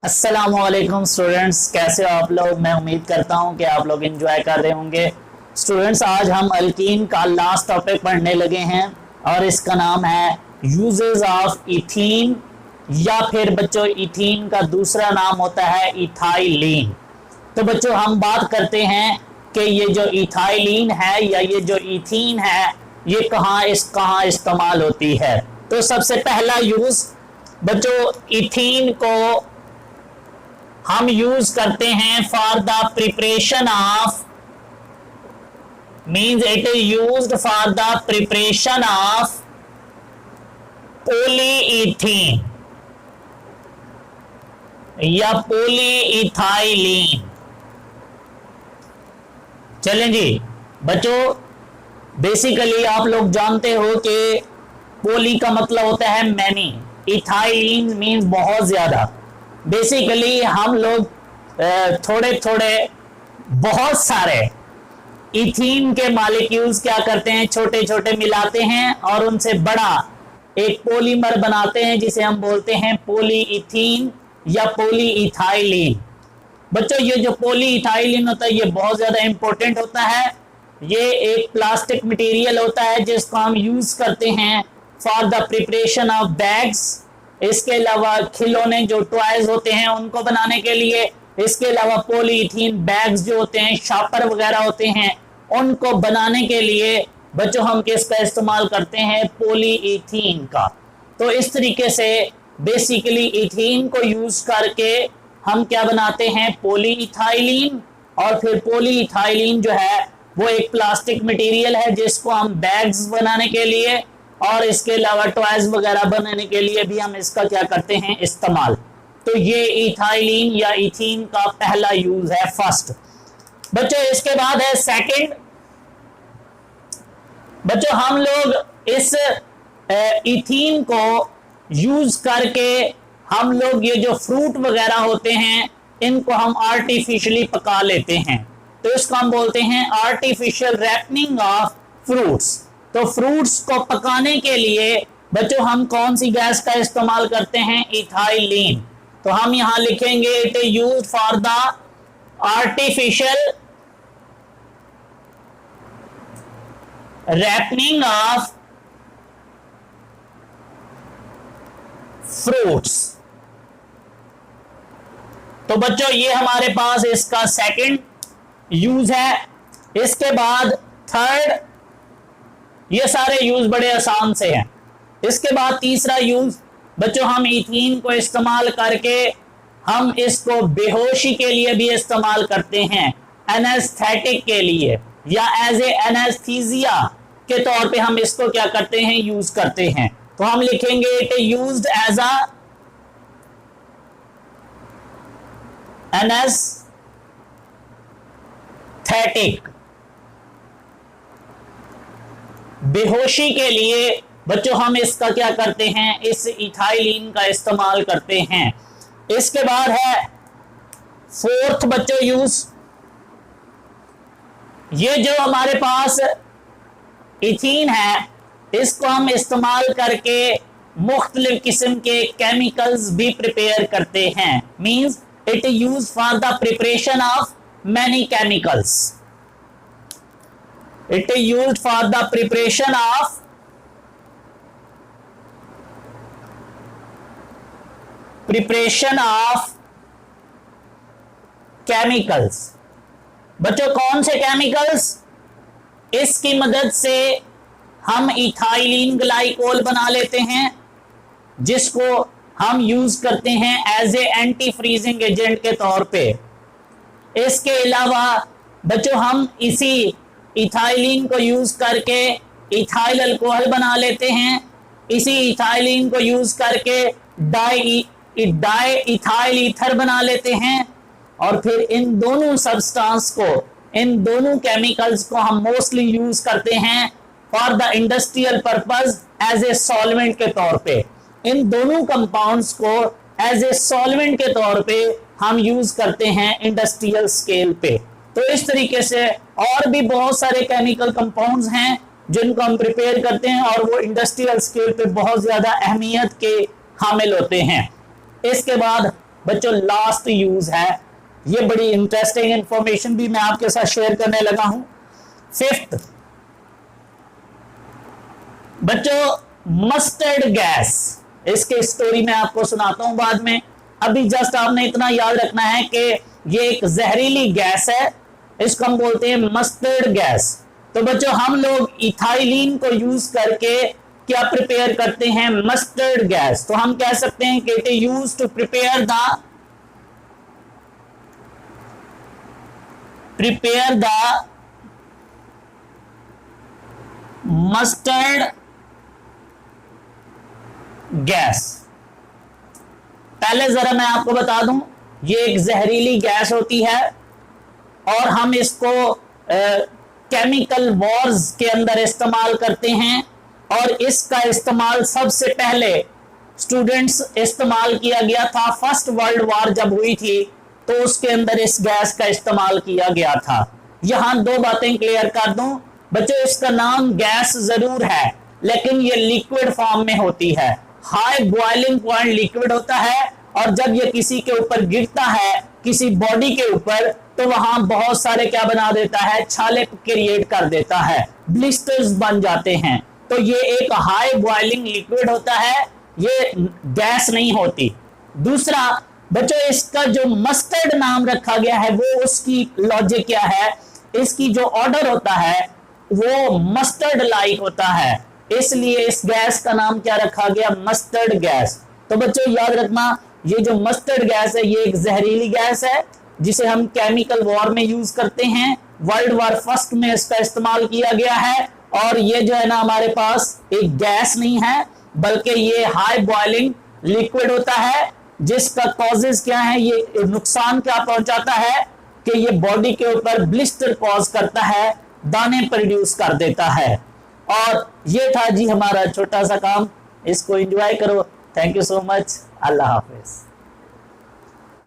अस्सलामुअलैकुम स्टूडेंट्स, कैसे हो आप लोग। मैं उम्मीद करता हूं कि आप लोग एंजॉय कर रहे होंगे। स्टूडेंट्स, आज हम अल्कीन का लास्ट टॉपिक पढ़ने लगे हैं और इसका नाम है यूजेस ऑफ इथीन, या फिर बच्चों इथीन का दूसरा नाम होता है इथाइलीन। तो बच्चों हम बात करते हैं कि ये जो इथाइलीन है या ये जो इथीन है ये कहाँ इस्तेमाल होती है। तो सबसे पहला यूज बच्चों, इथीन को हम यूज करते हैं for the preparation of, means it is used for the preparation of polyethene या पॉलीइथाइलीन। चलें जी बच्चों, बेसिकली आप लोग जानते हो कि पोली का मतलब होता है मैनी, इथाइलीन मीन्स बहुत ज्यादा। बेसिकली हम लोग थोड़े थोड़े बहुत सारे इथीन के मॉलिक्यूल्स क्या करते हैं, छोटे छोटे मिलाते हैं और उनसे बड़ा एक पॉलीमर बनाते हैं जिसे हम बोलते हैं पॉलीइथीन या पॉलीइथाइलीन। बच्चों ये जो पॉलीइथाइलीन होता है ये बहुत ज्यादा इंपॉर्टेंट होता है। ये एक प्लास्टिक मटेरियल होता है जिसको हम यूज करते हैं for the preparation of bags. इसके अलावा खिलौने जो टॉयज होते हैं उनको बनाने के लिए, इसके अलावा पॉलीइथीन बैग्स जो होते हैं, शापर वगैरह होते हैं, उनको बनाने के लिए बच्चों हम किसका इस्तेमाल करते हैं, पॉलीइथीन का। तो इस तरीके से बेसिकली इथीन को यूज करके हम क्या बनाते हैं, पॉलीइथाइलीन। और फिर पॉलीइथाइलीन जो है वो एक प्लास्टिक मटेरियल है जिसको हम बैग्स बनाने के लिए और इसके अलावा टॉयज वगैरह बनाने के लिए भी हम इसका क्या करते हैं, इस्तेमाल। तो ये इथाइलीन या इथीन का पहला यूज है, फर्स्ट। बच्चों इसके बाद है सेकंड। बच्चों हम लोग इस इथीन को यूज करके हम लोग ये जो फ्रूट वगैरह होते हैं इनको हम आर्टिफिशियली पका लेते हैं। तो इसको हम बोलते हैं आर्टिफिशियल रैपनिंग ऑफ फ्रूट्स। तो फ्रूट्स को पकाने के लिए बच्चों हम कौन सी गैस का इस्तेमाल करते हैं, इथाइलीन। तो हम यहां लिखेंगे it is used for the artificial ripening of fruits. तो बच्चों ये हमारे पास इसका सेकंड यूज है। इसके बाद थर्ड, ये सारे यूज बड़े आसान से हैं। इसके बाद तीसरा यूज बच्चों, हम इथीन को इस्तेमाल करके हम इसको बेहोशी के लिए भी इस्तेमाल करते हैं, एनेस्थेटिक के लिए या एज ए एनेस्थीसिया के तौर पे हम इसको क्या करते हैं, यूज करते हैं। तो हम लिखेंगे it is used as a anaesthetic. बेहोशी के लिए बच्चों हम इसका क्या करते हैं, इस इथाइलीन का इस्तेमाल करते हैं। इसके बाद है फोर्थ बच्चों यूज, ये जो हमारे पास इथीन है इसको हम इस्तेमाल करके मुख्तलिफ किस्म के केमिकल्स भी प्रिपेयर करते हैं। Means it is used for the preparation of many chemicals. It is used for the preparation of chemicals। बच्चों कौन से केमिकल्स, इसकी मदद से हम इथाइलीन ग्लाइकोल बना लेते हैं जिसको हम यूज करते हैं as a anti freezing agent के तौर पे। इसके अलावा बच्चों हम इसी इथाइलीन को यूज करके इथाइल अल्कोहल बना लेते हैं। इसी इथाइलीन को यूज करके डाई इथाइल ईथर बना लेते हैं। और फिर इन दोनों सब्सटेंस को, इन दोनों केमिकल्स को हम मोस्टली यूज करते हैं for the industrial purpose as a solvent के तौर पे। इन दोनों कंपाउंड्स को एज ए सॉल्वेंट के तौर पे हम यूज करते हैं इंडस्ट्रियल स्केल पे। तो इस तरीके से और भी बहुत सारे केमिकल कंपाउंड्स हैं जिनको हम प्रिपेयर करते हैं और वो इंडस्ट्रियल स्केल पे बहुत ज्यादा अहमियत के हामिल होते हैं। इसके बाद बच्चों लास्ट यूज है। ये बड़ी इंटरेस्टिंग इंफॉर्मेशन भी मैं आपके साथ शेयर करने लगा हूं। फिफ्थ बच्चों मस्टर्ड गैस, इसके स्टोरी मैं आपको सुनाता हूं बाद में। अभी जस्ट आपने इतना याद रखना है कि ये एक जहरीली गैस है, इसको हम बोलते हैं मस्टर्ड गैस। तो बच्चों हम लोग इथाइलिन को यूज करके क्या प्रिपेयर करते हैं, मस्टर्ड गैस। तो हम कह सकते हैं कि it is used to prepare the mustard gas. पहले जरा मैं आपको बता दूं, ये एक जहरीली गैस होती है और हम इसको केमिकल वॉर्स के अंदर इस्तेमाल करते हैं। और इसका इस्तेमाल सबसे पहले स्टूडेंट्स इस्तेमाल किया गया था फर्स्ट वर्ल्ड वॉर जब हुई थी, तो उसके अंदर इस गैस का इस्तेमाल किया गया था। यहां दो बातें क्लियर कर दूं बच्चों, इसका नाम गैस जरूर है लेकिन ये लिक्विड फॉर्म में होती है। हाई बॉइलिंग पॉइंट लिक्विड होता है और जब ये किसी के ऊपर गिरता है, किसी बॉडी के ऊपर, तो वहां बहुत सारे क्या बना देता है, छाले क्रिएट कर देता है, ब्लिस्टर्स बन जाते हैं। तो ये एक हाई बॉइलिंग लिक्विड होता है, ये गैस नहीं होती। दूसरा बच्चों, इसका जो मस्टर्ड नाम रखा गया है वो उसकी लॉजिक क्या है, इसकी जो ऑर्डर होता है वो मस्टर्ड लाइक होता है, इसलिए इस गैस का नाम क्या रखा गया, मस्टर्ड गैस। तो बच्चों याद रखना, ये जो मस्टर्ड गैस है ये एक जहरीली गैस है जिसे हम केमिकल वॉर में यूज करते हैं। वर्ल्ड वॉर फर्स्ट में इसका इस्तेमाल किया गया है और ये जो है ना हमारे पास एक गैस नहीं है बल्कि ये हाई बॉइलिंग लिक्विड होता है जिसका कॉजेज क्या है, ये नुकसान क्या पहुंचाता है कि ये बॉडी के ऊपर ब्लिस्टर कॉज करता है, दाने प्रोड्यूस कर देता है। और ये था जी हमारा छोटा सा काम, इसको एंजॉय करो। Thank you so much, Allah Hafiz.